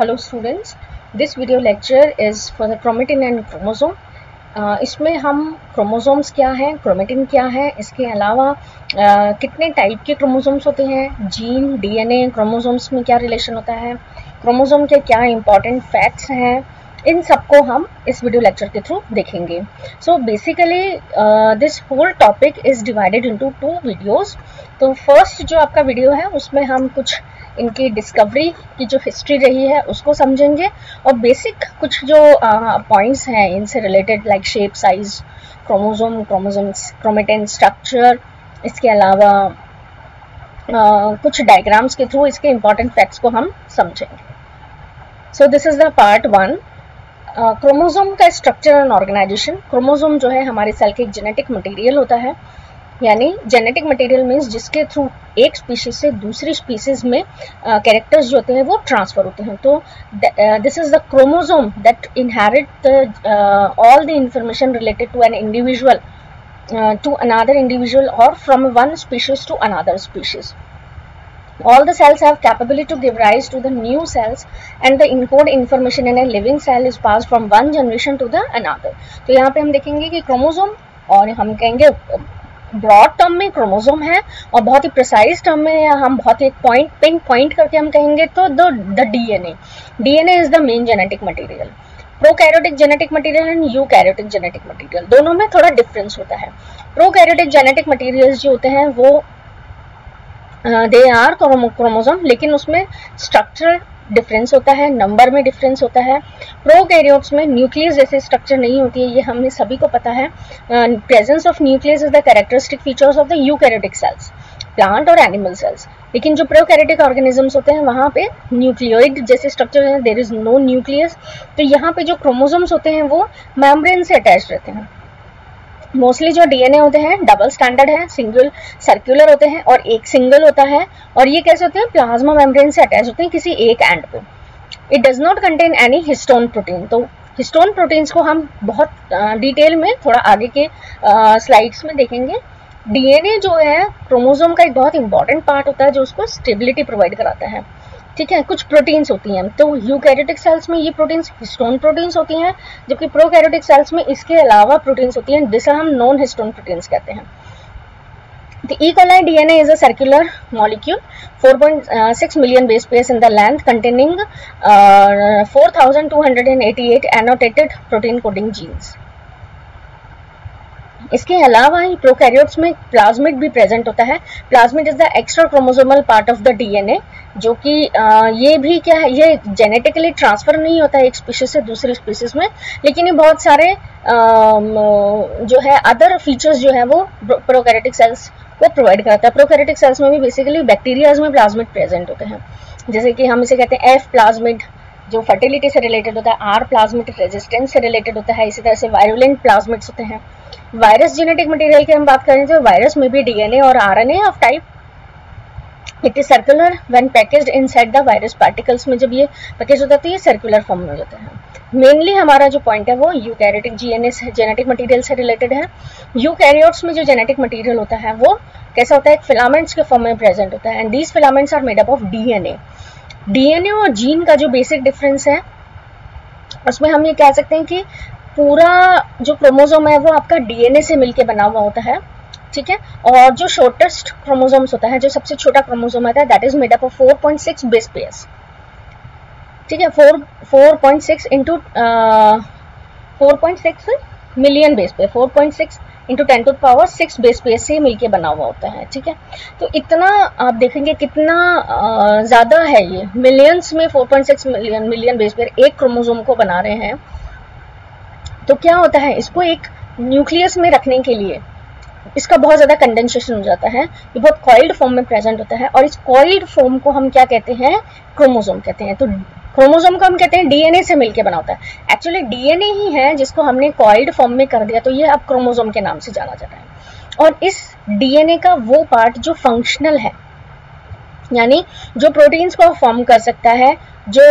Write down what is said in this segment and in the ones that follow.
Hello students, this video lecture is for the chromatin and chromosome. इसमें हम chromosomes क्या है, क्रोमेटिन क्या है, इसके अलावा कितने टाइप के क्रोमोसोम्स होते हैं, जीन, डीएनए, क्रोमोसोम्स में क्या रिलेशन होता है, क्रोमोसोम के क्या इंपॉर्टेंट फैक्ट्स हैं, इन सबको हम इस वीडियो लेक्चर के थ्रू देखेंगे. So basically this whole topic is divided into 2 videos. तो फर्स्ट जो आपका वीडियो है उसमें हम कुछ इनकी डिस्कवरी की जो हिस्ट्री रही है उसको समझेंगे और बेसिक कुछ जो पॉइंट्स हैं इनसे related like shape, size, chromosomes, chromatin structure, इसके अलावा कुछ डायग्राम्स के थ्रू इसके इंपॉर्टेंट फैक्ट्स को हम समझेंगे. So this is the part 1. Chromosome का स्ट्रक्चर एंड ऑर्गेनाइजेशन. क्रोमोसोम जो है हमारे सेल के एक जेनेटिक मटेरियल होता है, यानी जेनेटिक मटेरियल मीन्स जिसके थ्रू एक स्पीशीज से दूसरी स्पीशीज में कैरेक्टर्स जो होते हैं वो ट्रांसफर होते हैं. तो this is the chromosome that inherit all the information related to an individual to another individual or from one species to another species. All the cells have capability to give rise to the new cells and the encode information in a living cell is passed from one generation to the another. तो यहाँ पे हम देखेंगे कि chromosome, और हम कहेंगे broad term में क्रोमोसोम है और बहुत ही प्रिसाइज टर्म में हम बहुत एक पिन पॉइंट करके हम कहेंगे तो the DNA is the main genetic material. Prokaryotic genetic material and eukaryotic genetic material, दोनों में थोड़ा डिफरेंस होता है. प्रोकैरियोटिक जेनेटिक मटेरियल्स जो होते हैं वो दे आर क्रोमोसोम, लेकिन उसमें स्ट्रक्चर डिफरेंस होता है, नंबर में डिफरेंस होता है. प्रोकैरियोट्स में न्यूक्लियस जैसे स्ट्रक्चर नहीं होती है, ये हमें सभी को पता है. Presence of nucleus is the characteristic features of the eukaryotic cells, plant और एनिमल सेल्स. लेकिन जो प्रोकैरियोटिक ऑर्गेनिजम्स होते हैं वहाँ पे न्यूक्लियोइड जैसे स्ट्रक्चर है, देयर इज नो न्यूक्लियस. तो यहाँ पे जो क्रोमोसोम्स होते हैं वो मेम्ब्रेन से अटैच रहते हैं. मोस्टली जो डीएनए होते हैं डबल स्टैंडर्ड है, सिंगल सर्कुलर होते हैं और एक सिंगल होता है, और ये कैसे होते हैं, प्लाज्मा मेम्ब्रेन से अटैच होते हैं किसी एक एंड पे. It does not contain any histone protein. तो हिस्टोन प्रोटीन्स को हम बहुत डिटेल में थोड़ा आगे के स्लाइड्स में देखेंगे. डीएनए जो है क्रोमोसोम का एक बहुत इंपॉर्टेंट पार्ट होता है जो उसको स्टेबिलिटी प्रोवाइड कराता है. ठीक है, कुछ प्रोटीन्स होती हैं, तो यूकैरियोटिक सेल्स में ये प्रोटीन्स हिस्टोन प्रोटीन्स होती हैं, जबकि प्रोकैरियोटिक सेल्स में इसके अलावा प्रोटीन्स होती हैं जिसे हम नॉन हिस्टोन प्रोटीन्स कहते हैं. The E. coli DNA is a circular molecule, 4.6 million base pairs in the length, containing 4,288 annotated protein coding genes. इसके अलावा ही प्रोकैरियोट्स में प्लाज्मिड भी प्रेजेंट होता है. Plasmid is the extra chromosomal part of the DNA, जो कि ये भी क्या है, ये जेनेटिकली ट्रांसफर नहीं होता है एक स्पीशीज से दूसरी स्पीशीज में, लेकिन ये बहुत सारे जो है अदर फीचर्स जो है वो प्रोकैरियोटिक सेल्स को प्रोवाइड करता है. प्रोकैरियोटिक सेल्स में भी बेसिकली बैक्टीरियाज में प्लाज्मिड प्रेजेंट होते हैं, जैसे कि हम इसे कहते हैं एफ प्लाज्मिड जो फर्टिलिटी से रिलेटेड होता है, आर प्लाज्मिड रेजिस्टेंस से रिलेटेड होता है, इसी तरह से वायरुलेंट प्लाज्मिड्स होते हैं. वायरस जेनेटिक मटेरियल की हम बात करें तो वायरस में भी डीएनए और RNA of type. It is circular when packaged inside the virus particles में जब ये पैकेज होता है तो ये सर्कुलर फॉर्म में होता है. मेनली हमारा जो पॉइंट है वो यूकैरियोटिक जेनेटिक मटेरियल से रिलेटेड है. यूकैरियोट्स में जो जेनेटिक मटेरियल होता है वो कैसा होता है, एक फिलामेंट्स के फॉर्म में प्रेजेंट होता है, and these filaments are made up of DNA. DNA और जीन का जो बेसिक डिफरेंस है उसमें हम ये कह सकते हैं कि पूरा जो क्रोमोसोम है वो आपका डीएनए से मिलके बना हुआ होता है. ठीक है, और जो शॉर्टेस्ट क्रोमोसोम्स होता है, जो सबसे छोटा क्रोमोसोम होता है, that is made up of 4.6 base pairs. ठीक है, 4.6 into 4.6 million base pair, 4.6 into 10 to power 6 base pair से मिलके बना हुआ होता है. ठीक है, तो इतना आप देखेंगे कितना ज्यादा है ये, मिलियंस में 4.6 मिलियन बेस पेयर एक क्रोमोसोम को बना रहे हैं. तो क्या होता है, इसको एक न्यूक्लियस में रखने के लिए इसका बहुत ज्यादा कंडेंसेशन हो जाता है, ये बहुत कॉइल्ड फॉर्म में प्रेजेंट होता है, और इस कॉइल्ड फॉर्म को हम क्या कहते हैं, क्रोमोसोम कहते हैं. तो क्रोमोसोम को हम कहते हैं डीएनए से मिलके बना होता है. एक्चुअली डीएनए ही है जिसको हमने कॉइल्ड फॉर्म में कर दिया, तो ये अब क्रोमोसोम के नाम से जाना जाता है. और इस डीएनए का वो पार्ट जो फंक्शनल है, यानी जो प्रोटीन्स को फॉर्म कर सकता है, जो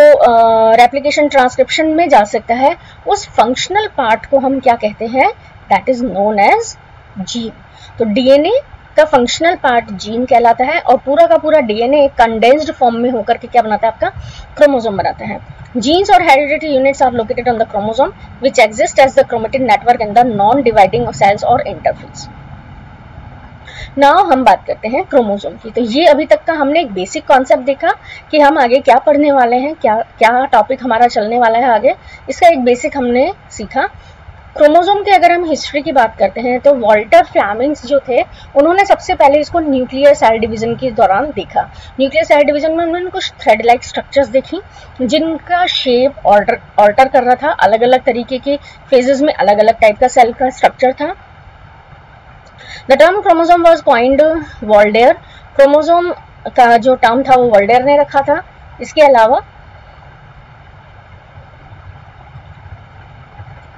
रेप्लिकेशन ट्रांसक्रिप्शन में जा सकता है, उस फंक्शनल पार्ट को हम क्या कहते हैं, that is known as gene. तो डीएनए का फंक्शनल पार्ट जीन कहलाता है और पूरा का पूरा डीएनए कंडेंस्ड फॉर्म में होकर के क्या बनाता है, आपका क्रोमोसोम बनाता है। जीन्स और hereditary units are located on the chromosome which exist as the chromatin network in the non dividing cells और इंटरफेस। नाउ हम बात करते हैं क्रोमोसोम की। तो ये अभी तक का हमने एक बेसिक कॉन्सेप्ट देखा कि हम आगे क्या पढ़ने वाले हैं, क्या टॉपिक हमारा चलने वाला है आगे, इसका एक बेसिक हमने सीखा। क्रोमोसोम के अगर हम हिस्ट्री की बात करते हैं तो वॉल्टर फ्लेमिंग्स जो थे उन्होंने सबसे पहले इसको न्यूक्लियर सेल डिवीजन के दौरान देखा। न्यूक्लियर सेल डिवीजन में उन्होंने कुछ थ्रेड लाइक स्ट्रक्चर्स देखी जिनका शेप ऑल्टर कर रहा था, अलग अलग तरीके के फेजेस में अलग अलग टाइप का सेल का स्ट्रक्चर था। The term chromosome was coined Waldeyer. Chromosome का जो टर्म था वो वॉल्डेयर ने रखा था। इसके अलावा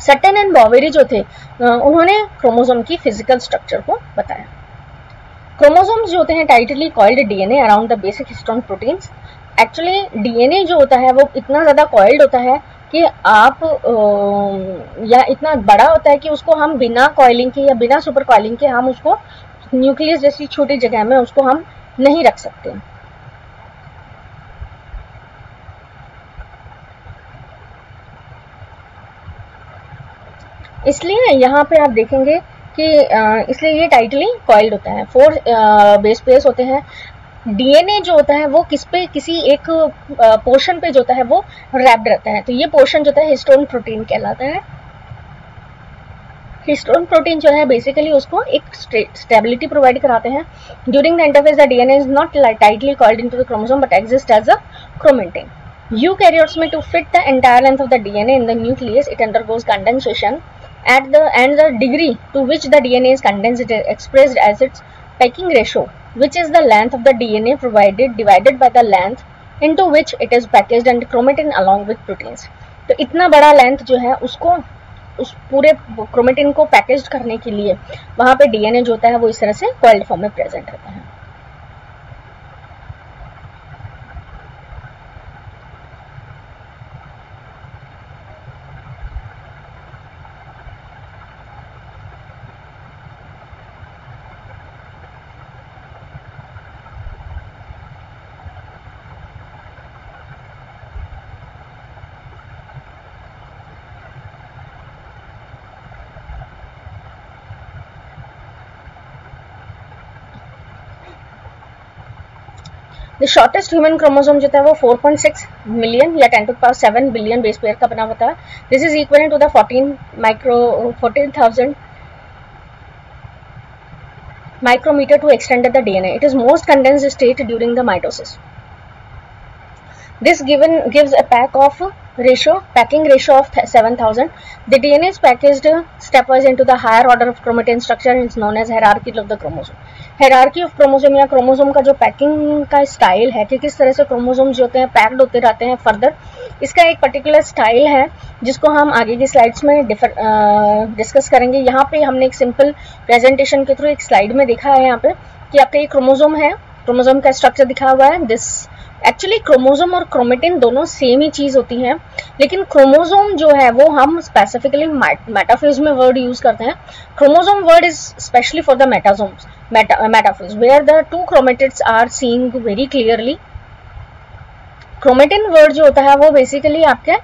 सटन एंड बॉवेरी जो थे उन्होंने क्रोमोसोम की फिजिकल स्ट्रक्चर को बताया। क्रोमोसोम्स जो होते हैं tightly coiled DNA around the basic histone proteins. Actually DNA जो होता है वो इतना ज़्यादा कॉइल्ड होता है कि आप या इतना बड़ा होता है कि उसको हम बिना कॉइलिंग के या बिना सुपर कॉइलिंग के हम उसको न्यूक्लियस जैसी छोटी जगह में उसको हम नहीं रख सकते। इसलिए यहाँ पे आप देखेंगे कि इसलिए ये टाइटली कॉइल्ड होता है। 4 बेस पेयर्स होते हैं। डीएनए जो होता है वो किसी एक पोर्शन पे जो होता है वो रैप्ड रहता है। तो ये पोर्शन जो होता है हिस्टोन प्रोटीन कहलाता है। हिस्टोन प्रोटीन जो है बेसिकली उसको एक स्टेबिलिटी प्रोवाइड कराते हैं। During the interphase the DNA is not tightly coiled into the chromosome but exist as a chromatin. Eukaryotes में to fit the entire length of the DNA in the nucleus it undergoes condensation and the degree to which the DNA is condensed is expressed as its packing ratio, which is the length of the DNA divided by the length into which it is packaged and chromatin along with proteins। तो इतना बड़ा length जो है उसको उस पूरे chromatin को package करने के लिए वहां पे डीएनए जो होता है वो इस तरह से कॉइल्ड फॉर्म में प्रेजेंट रहता है। द शॉर्टेस्ट ह्यूमन क्रोमोसोम जो है वो 4.6 मिलियन या 10⁷ बिलियन बेस पेयर का बना होता है। This is equal to the 14,000 micrometer to extend the DNA. It is most condensed state during the mitosis. This gives a packing ratio of 7,000. The DNA is packaged stepwise into the higher order of chromatin structure and is known as hierarchy of the chromosome. Hierarchy of chromosome या chromosome का जो packing का style है कि किस तरह से chromosome जो होते हैं पैक्ड होते रहते हैं फर्दर, इसका एक पर्टिकुलर स्टाइल है जिसको हम आगे की स्लाइड्स में डिस्कस करेंगे। यहाँ पे हमने एक सिंपल प्रेजेंटेशन के थ्रू एक स्लाइड में देखा है यहाँ पे कि आपका ये क्रोमोसोम है, क्रोमोसोम का स्ट्रक्चर दिखा हुआ है। दिस एक्चुअली क्रोमोसोम और क्रोमेटिन दोनों सेम ही चीज होती हैं, लेकिन क्रोमोसोम जो है वो हम स्पेसिफिकली मेटाफेज में वर्ड यूज करते हैं। Chromosome word is specially for the metaphase where the 2 chromatids are seeing very clearly. Chromatin word जो होता है वो बेसिकली आपके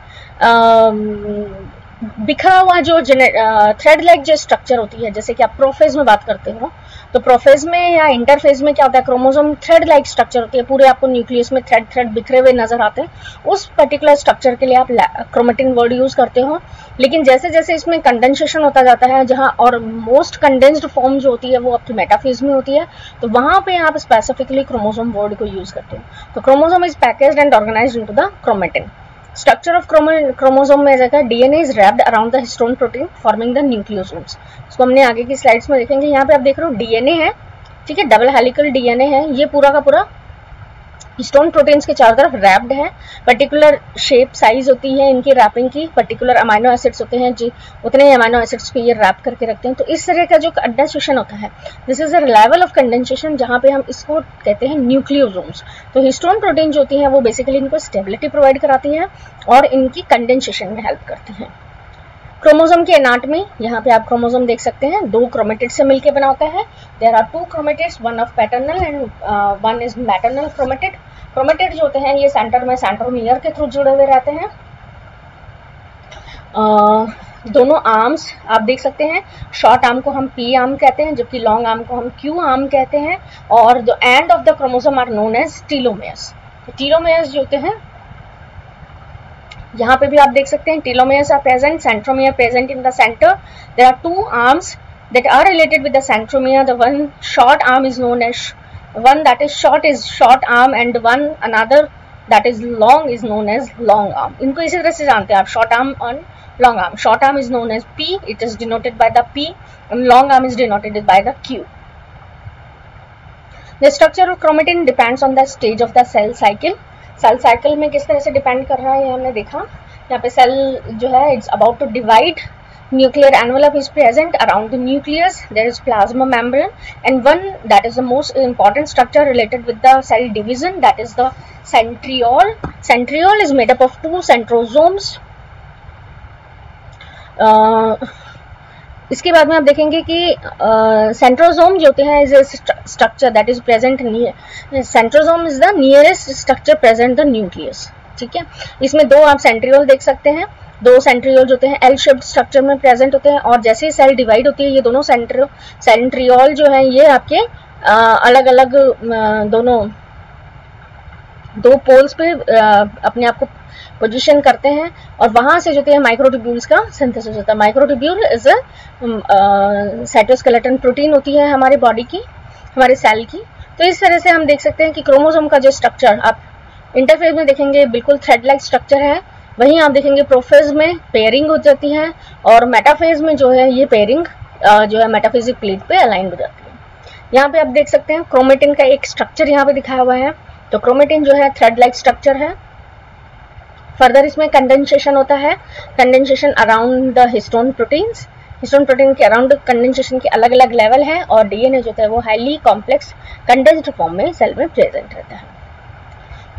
बिखरा हुआ जो थ्रेड लाइक जो स्ट्रक्चर होती है, जैसे कि आप प्रोफेज में बात करते हो तो प्रोफेज में या इंटरफेज में क्या होता है, क्रोमोसोम थ्रेड लाइक स्ट्रक्चर होती है, पूरे आपको न्यूक्लियस में थ्रेड बिखरे हुए नजर आते हैं। उस पर्टिकुलर स्ट्रक्चर के लिए आप क्रोमेटिन वर्ड यूज करते हो। लेकिन जैसे जैसे इसमें कंडेंसेशन होता जाता है, जहां और मोस्ट कंडेंस्ड फॉर्म जो होती है वो आपकी मेटाफेज में होती है, तो वहां पे आप स्पेसिफिकली क्रोमोसोम वर्ड को यूज करते हो। तो chromosome is packaged and organised into the chromatin. Structure of chromosome में जगह DNA is wrapped around the histone protein forming the nucleosomes. इसको हमने आगे की स्लाइड्स में देखेंगे। यहाँ पे आप देख रहे हो डीएनए है, ठीक है, डबल हेलिकल डीएनए है, ये पूरा का पूरा हिस्टोन प्रोटीन्स के चारों तरफ रैप्ड है। पर्टिकुलर शेप साइज होती है इनकी रैपिंग की, पर्टिकुलर अमाइनो एसिड्स होते हैं जी, उतने अमाइनो एसिड्स को ये रैप करके रखते हैं। तो इस तरह का जो कंडेंसेशन होता है this is a level of condensation जहां पे हम इसको कहते हैं न्यूक्लियोसोम्स। तो हिस्टोन प्रोटीन जो होती है वो बेसिकली इनको स्टेबिलिटी प्रोवाइड कराती है और इनकी कंडेंसेशन में हेल्प करती हैं। क्रोमोसोम की एनाटमी, यहाँ पे आप क्रोमोसोम देख सकते हैं, 2 क्रोमेटिड से मिलकर बना होता है। There are 2 chromatids, one of paternal and one is maternal chromatid. Chromatid जो होते हैं ये सेंटर में सेंट्रोमियर के थ्रू जुड़े हुए रहते हैं। दोनों आर्म्स आप देख सकते हैं, शॉर्ट आर्म को हम पी आर्म कहते हैं, जबकि लॉन्ग आर्म को हम क्यू आर्म कहते हैं। और the end of the chromosome are known as telomeres. Telomeres जो होते हैं, यहाँ पे भी आप देख सकते हैं, telomeres are present, centromere present in the center. There are 2 arms that are related with the centromere. The one short arm is known as, one that is short arm, and one another that is long is known as long arm. इनको इसी तरह से जानते हैं आप, short arm और long arm. Short arm is known as P, it is denoted by the P, and long arm is denoted by the Q. The structure of chromatin depends on the stage of the cell cycle. Cell cycle में किस तरह से depend कर रहा है ये हमने देखा। यहाँ पे सेल जो है it's about to divide, nuclear envelope is present around the nucleus, there is plasma membrane, and one that is the most important structure related with the cell division, that is the centriole. Centriole is made up of 2 centrosomes. इसके बाद में आप देखेंगे कि centrosome जो होते हैं is a structure that is present near, centrosome is the nearest structure present the nucleus. ठीक है, इसमें 2 आप सेंट्रियोल देख सकते हैं, 2 सेंट्रियोल जो होते हैं एल शेप्ड स्ट्रक्चर में प्रेजेंट होते हैं, और जैसे ही सेल डिवाइड होती है ये दोनों सेंट्रियोल जो है ये आपके अलग अलग दोनों 2 पोल्स पे अपने आप को पोजीशन करते हैं, और वहां से जो है माइक्रोट्यूब्यूल्स का सिंथेसिस होता है। Microtubule is a cytoskeleton protein होती है हमारे बॉडी की, हमारे सेल की। तो इस तरह से हम देख सकते हैं कि क्रोमोसोम का जो स्ट्रक्चर आप इंटरफेज में देखेंगे बिल्कुल थ्रेड लाइक स्ट्रक्चर है, वहीं आप देखेंगे प्रोफेज में पेयरिंग हो जाती है, और मेटाफेज में जो है ये पेयरिंग जो है मेटाफेजिक प्लेट पे अलाइन हो जाती है। यहाँ पे आप देख सकते हैं क्रोमेटिन का एक स्ट्रक्चर यहाँ पे दिखाया हुआ है। तो क्रोमेटिन जो है थ्रेड लाइक स्ट्रक्चर है। फर्दर इसमें कंडेंसेशन होता है, condensation around the histone proteins, histone protein के अराउंड कंडेंसेशन के अलग अलग लेवल है, और डीएनए जो है वो हाईली कॉम्प्लेक्स कंडेंस्ड फॉर्म में सेल में प्रेजेंट रहता है।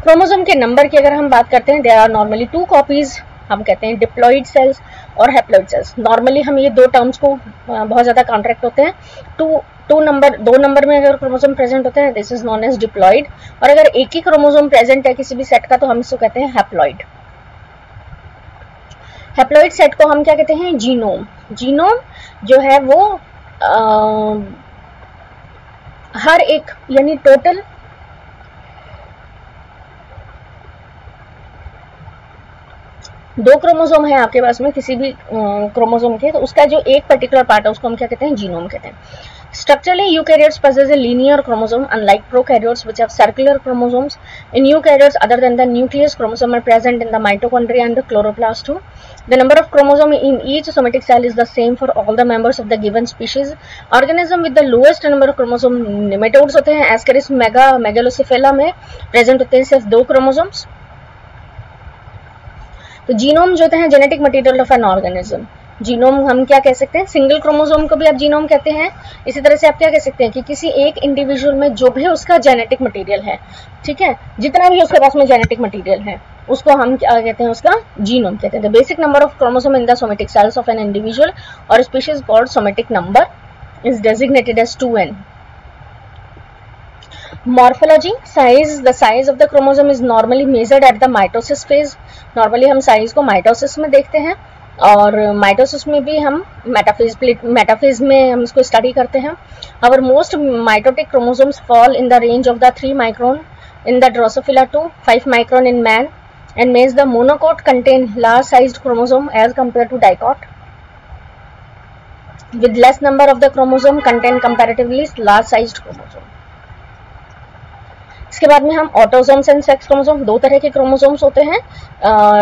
क्रोमोसोम के नंबर की अगर हम बात करते हैं, देयर आर नॉर्मली 2 कॉपीज, हम कहते हैं डिप्लॉइड सेल्स और हैप्लॉइड सेल्स। नॉर्मली हम ये 2 टर्म्स को बहुत ज़्यादा कॉन्ट्रैक्ट होते हैं। 2 नंबर में अगर क्रोमोसोम प्रेजेंट होते हैं this is known as diploid, और अगर एक ही क्रोमोसोम प्रेजेंट है किसी भी सेट का तो हम इसको कहते हैं हैप्लॉइड। हैप्लॉइड सेट को हम क्या कहते हैं, जीनोम। जीनोम जो है वो हर एक यानी टोटल दो क्रोमोसोम है आपके पास में किसी भी क्रोमोसोम के, तो उसका जो एक पर्टिकुलर पार्ट है उसको हम क्या कहते हैं, जीनोम कहते हैं। Structurally, eukaryotes possess a linear chromosome, unlike prokaryotes, which have circular chromosomes. In eukaryotes, other than the nucleus, chromosomes are present in the mitochondria and the chloroplast too. The number of chromosomes in each somatic cell is the same for all the members of the given species. Organism with the lowest number of chromosomes nematodes होते हैं। Ascaris megalocephala में present होते हैं सिर्फ 2 chromosomes। तो genome जो है genetic material of an organism. Genome हम क्या कह सकते हैं, सिंगल क्रोमोसोम को भी आप जीनोम कहते हैं। इसी तरह से आप क्या कह सकते हैं कि किसी एक इंडिविजुअल में जो भी उसका जेनेटिक मटेरियल है, ठीक है, जितना भी उसके पास में जेनेटिक मटेरियल है उसको हम क्या कहते हैं, उसका जीनोम कहते हैं। The basic number of chromosome in the somatic cells of an individual और species called somatic number is designated as 2n। Morphology, size, the size of the chromosome is normally measured at the mitosis phase. Normally हम size को mitosis में देखते हैं, और mitosis में भी हम मेटाफेज में हम इसको स्टडी करते हैं। Our most mitotic chromosomes fall in the range of the 3 micron in the Drosophila to 5 micron in man, and males the monocot contain large sized chromosome as compared to dicot, with less number of the chromosome contain comparatively large sized chromosome. इसके बाद में हम autosomes and sex chromosome, 2 तरह के chromosomes होते हैं।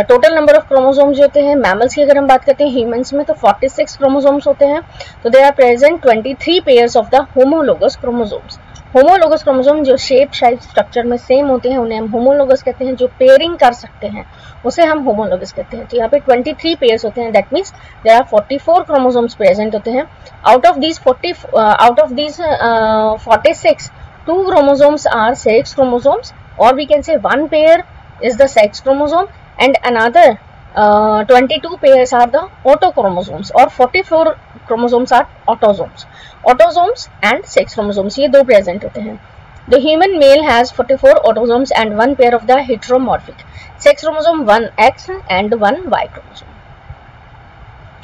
Total number of chromosomes जो होते हैं मैमल्स की अगर हम बात करते हैं, ह्यूमंस में तो 46 क्रोमोसोम्स होते हैं। तो there are present 23 pairs of the homologous chromosomes. Homologous chromosome जो शेप साइज स्ट्रक्चर में सेम होते हैं उन्हें हम होमोलोगस कहते हैं। जो पेयरिंग कर सकते हैं उसे हम होमोलोगस कहते हैं। तो यहाँ पे 23 पेयर्स होते हैं, that means there are 44 chromosomes present होते हैं। Out of these 46 2 chromosomes are sex chromosomes, or we can say 1 pair is the sex chromosome and another 22 pairs are the autochromosomes और 44 chromosomes are autosomes. Autosomes and sex chromosomes ये दो present होते हैं. The human male has 44 autosomes and one pair of the heteromorphic sex chromosome, one X and one Y chromosome.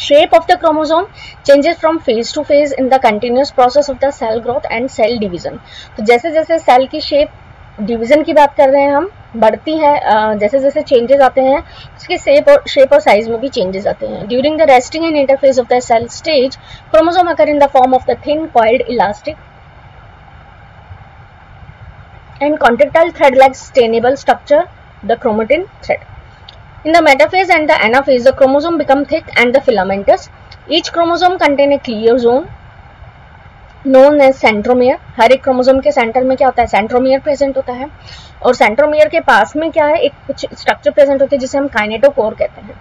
Shape of the chromosome changes from phase to phase in the continuous process of the cell growth and cell division. तो जैसे जैसे cell की shape division की बात कर रहे हैं हम, बढ़ती है, जैसे जैसे चेंजेस आते हैं उसकी शेप और साइज में भी चेंजेस आते हैं. During the resting and interphase of the cell stage, chromosome occur in the form of the thin coiled elastic and contractile thread-like stainable structure, the chromatin thread. In the metaphase and the anaphase, the chromosome become thick and the filamentous. Each chromosome contain a clear zone known as centromere. हर एक chromosome के centre में क्या होता है? Centromere present होता है. और centromere के पास में क्या है? एक कुछ स्ट्रक्चर प्रेजेंट होते हैं जिसे हम काइनेटोकोर कहते हैं.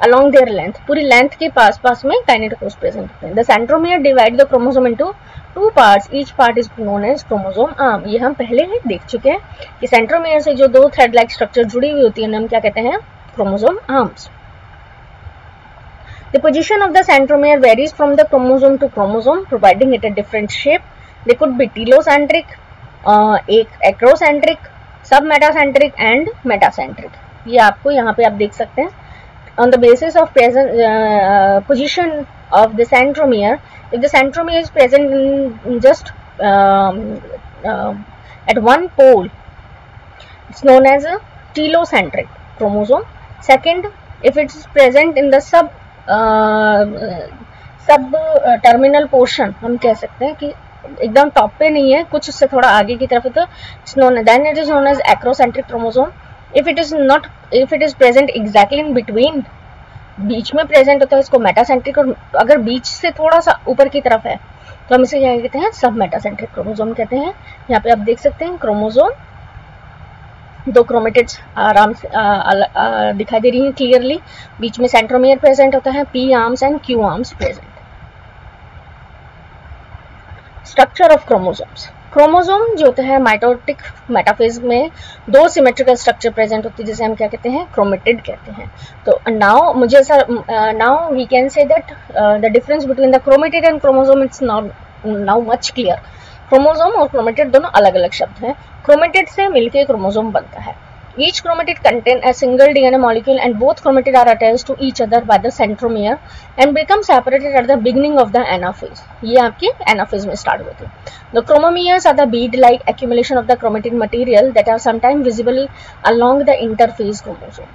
Along their length, पूरी लेंथ के पास में काइनेटोकोर्स प्रेजेंट होते हैं. The centromere divide the chromosome into two parts. Each part is known as chromosome arm. ये हम पहले ही देख चुके हैं कि सेंट्रोमियर से जो दो थ्रेड लाइक स्ट्रक्चर जुड़ी हुई होती है हम क्या कहते हैं? Chromosome arms. The position of the centromere varies from the chromosome to chromosome, providing it a different shape. They could be telocentric, acrocentric, submetacentric and metacentric. ये आपको यहाँ पे आप देख सकते हैं. On the basis of present position of the centromere, if the centromere is present in just at one pole, it's known as a telocentric chromosome. Second, if it is present in the sub terminal portion, हम कह सकते हैं कि एकदम top पे नहीं है, कुछ उससे थोड़ा आगे की तरफ है, तो then it is known as acrocentric chromosome. If it is present exactly in between, बीच में प्रेजेंट होता है, इसको मेटासेंट्रिक. और अगर बीच से थोड़ा सा ऊपर की तरफ है तो हम इसे क्या कहते हैं? सब मेटासेंट्रिक क्रोमोसोम कहते हैं. यहाँ पे आप देख सकते हैं क्रोमोसोम, दो क्रोमेटिड्स आराम से दिखाई दे रही हैं क्लियरली. बीच में सेंट्रोमियर प्रेजेंट होता है, P arms and Q arms present. Structure of chromosomes. Chromosome जो होता है माइटोटिक मेटाफेज में दो सिमेट्रिकल स्ट्रक्चर प्रेजेंट होती है जिसे हम क्या कहते हैं? क्रोमेटिड कहते हैं. तो now we can say that the difference between the chromatid and chromosome it's now much clear. Chromosome और क्रोमेटिड दोनों अलग अलग शब्द हैं. क्रोमेटिड से मिलकर क्रोमोसोम बनता है. Each chromatid contain a single DNA molecule and both chromatid are attached to each other by the centromere and become separated at the beginning of the anaphase. ये आपकी anaphase में start होती है. The chromomeres are the bead-like accumulation of the chromatin material that are sometimes visible along the interphase chromosome.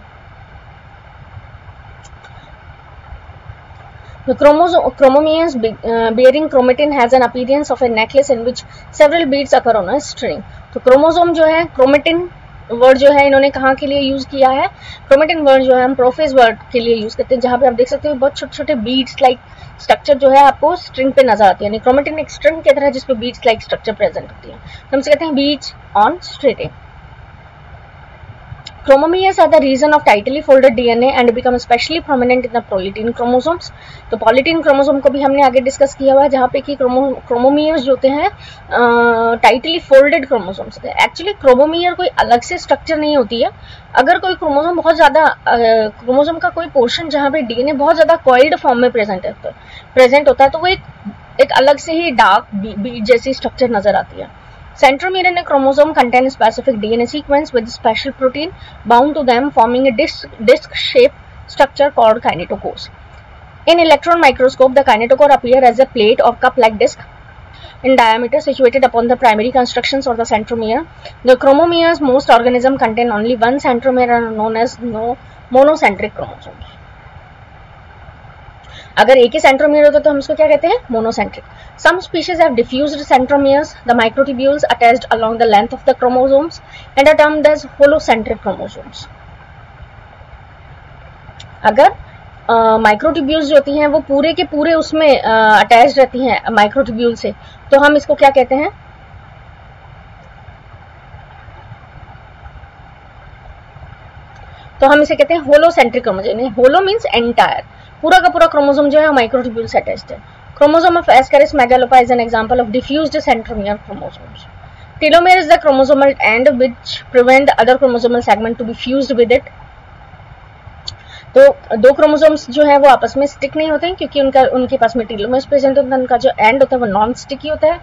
The chromomeres bearing chromatin has an appearance of a necklace in which several beads occur on a string. तो chromosome जो है, chromatin word जो है इन्होंने कहाँ के लिए use किया है? क्रोमेटिन वर्ड जो है हम प्रोफेज वर्ड के लिए यूज करते हैं, जहाँ पे आप देख सकते हो बहुत छोटे छोटे बीड्स लाइक स्ट्रक्चर जो है आपको स्ट्रिंग पे नजर आती है. यानी क्रोमेटिन एक स्ट्रिंग की तरह जिसपे बीड्स लाइक स्ट्रक्चर प्रेजेंट होती है, हम इसे कहते हैं beads on string. Chromomeres are the region of tightly folded DNA and become especially prominent in the polytene chromosomes. तो polytene chromosome को भी हमने आगे डिस्कस किया हुआ है, जहाँ पे कि chromomeres जो होते हैं tightly folded chromosomes होते हैं. एक्चुअली क्रोमोमियर कोई अलग से स्ट्रक्चर नहीं होती है. अगर कोई क्रोमोसोम बहुत ज़्यादा क्रोमोसोम का कोई पोर्शन जहाँ पे डीएनए बहुत ज़्यादा कॉइल्ड फॉर्म में प्रेजेंट होता है तो वो एक अलग से ही डार्क बीड जैसी स्ट्रक्चर नजर आती है. Centromere in a chromosome contain a specific DNA sequence with special protein bound to them, forming a disc-shaped structure called kinetochores. In electron microscope, the kinetochore appear as a plate or cup-like disc in diameter situated upon the primary constructions or the centromere. The chromomeres, most organisms contain only one centromere and are known as monocentric chromosomes. अगर एक ही centromere होता तो हम इसको क्या कहते हैं? Monocentric. Some species have diffused centromeres, the microtubules attached along the length of the chromosomes and are termed as holocentric chromosomes. अगर माइक्रोट्यूब्यूल्स जो होती हैं वो पूरे के पूरे उसमें अटैच रहती हैं माइक्रोट्यूब्यूल से, तो हम इसको क्या कहते हैं? तो हम इसे कहते हैं होलोसेंट्रिक क्रोमोसोम. होलो मीन्स एंटायर, पूरा का पूरा क्रोमोसोम जो है माइक्रोट्यूब्यूल से अटैच्ड है. Chromosome of Ascaris megalopa is an example of diffused centromere chromosomes. Telomere is the chromosomal end which prevent the other chromosomal segment to be fused with it. तो दो chromosomes जो है वो आपस में स्टिक नहीं होते हैं क्योंकि उनके पास में टेलोमेर्स प्रेजेंट होता है, उनका जो एंड होता है वो नॉन स्टिकी होता है.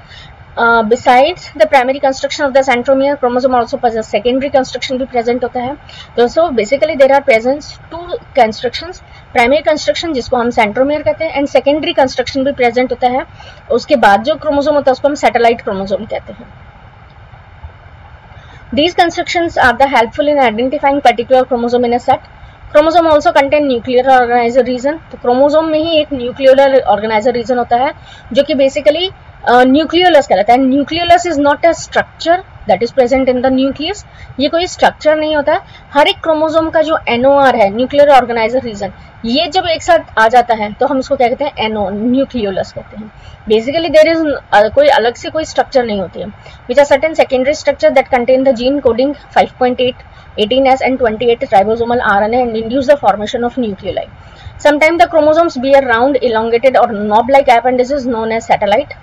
Besides the primary construction of the centromere, chromosome also possess secondary construction भी present होता है. तो so basically there are present two constructions, primary construction जिसको हम centromere कहते हैं and secondary construction भी present होता है. उसके बाद जो क्रोमोसोम होता है उसको हम satellite chromosome कहते हैं. These constructions are the helpful in identifying particular chromosome in a set. Chromosome also contain nuclear organiser region. तो क्रोमोसोम में ही एक न्यूक्लियर ऑर्गेनाइजर रीजन होता है जो कि बेसिकली न्यूक्लियोलस कहलाता है. Nucleolus is not a structure that is present in the nucleus. ये कोई स्ट्रक्चर नहीं होता है. हर एक क्रोमोसोम का जो एनओआर है, न्यूक्लियर ऑर्गेनाइजर रीजन, ये जब एक साथ आ जाता है तो हम उसको क्या कहते हैं, एनओ, न्यूक्लियोलस कहते हैं. बेसिकली देयर इज कोई अलग से कोई स्ट्रक्चर नहीं होती है. Which are certain secondary structure that contain the gene coding 5.8 18S and 28 ribosomal RNA and induce the formation of nucleoli. Sometimes the chromosomes bear round, elongated or knob-like appendages known as satellite.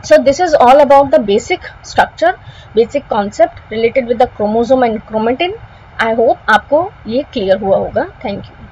So this is all about the basic structure, basic concept related with the chromosome and chromatin. I hope आपको ये clear हुआ होगा. Thank you.